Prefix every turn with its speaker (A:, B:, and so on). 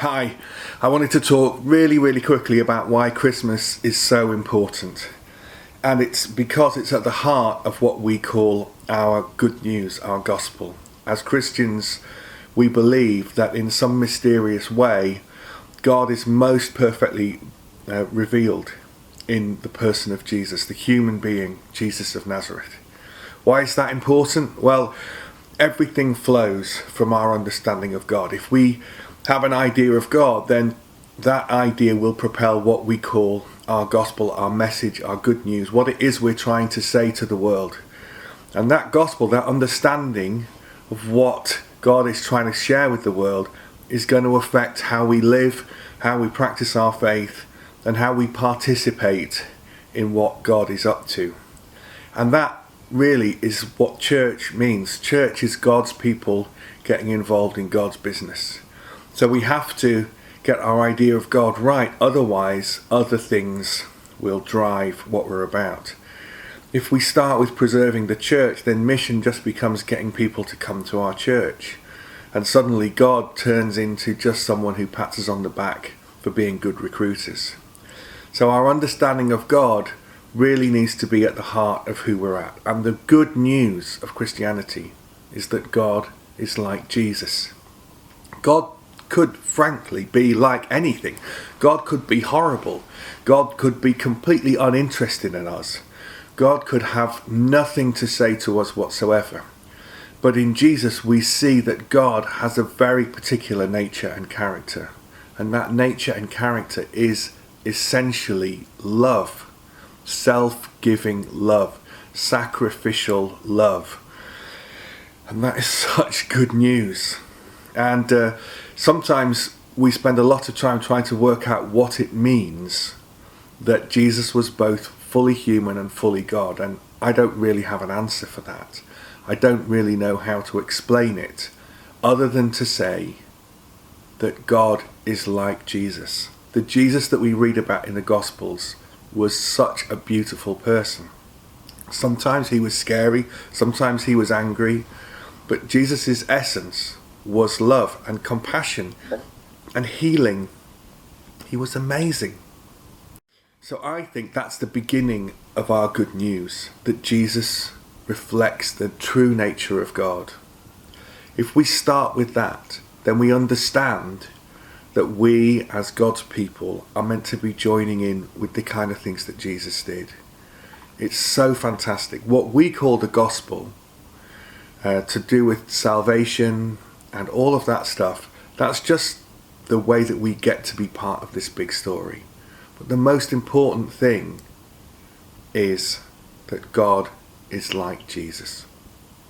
A: Hi, I wanted to talk really quickly about why Christmas is so important. And it's because it's at the heart of what we call our good news, our gospel. As Christians, we believe that in some mysterious way, God is most perfectly revealed in the person of Jesus, the human being, Jesus of Nazareth. Why is that important? Well, everything flows from our understanding of God. If we have an idea of God, then that idea will propel what we call our gospel, our message, our good news, what it is we're trying to say to the world. And that gospel, that understanding of what God is trying to share with the world, is going to affect how we live, how we practice our faith, and how we participate in what God is up to. And that really is what church means. Church is God's people getting involved in God's business. So we have to get our idea of God right, otherwise other things will drive what we're about. If we start with preserving the church, then mission just becomes getting people to come to our church. And suddenly God turns into just someone who pats us on the back for being good recruiters. So our understanding of God really needs to be at the heart of who we're at. And the good news of Christianity is that God is like Jesus. God could frankly be like anything. God could be horrible. God could be completely uninterested in us. God could have nothing to say to us whatsoever. But in Jesus we see that God has a very particular nature and character. And that nature and character is essentially love. Self-giving love. Sacrificial love. And that is such good news. And sometimes we spend a lot of time trying to work out what it means that Jesus was both fully human and fully God. And I don't really have an answer for that. I don't really know how to explain it, other than to say that God is like Jesus. The Jesus that we read about in the Gospels was such a beautiful person. Sometimes he was scary, sometimes he was angry, but Jesus' essence was love and compassion and healing. He was amazing. So I think that's the beginning of our good news, that Jesus reflects the true nature of God. If we start with that, then we understand that we as God's people are meant to be joining in with the kind of things that Jesus did. It's so fantastic. What we call the gospel, to do with salvation and all of that stuff, that's just the way that we get to be part of this big story. But the most important thing is that God is like Jesus.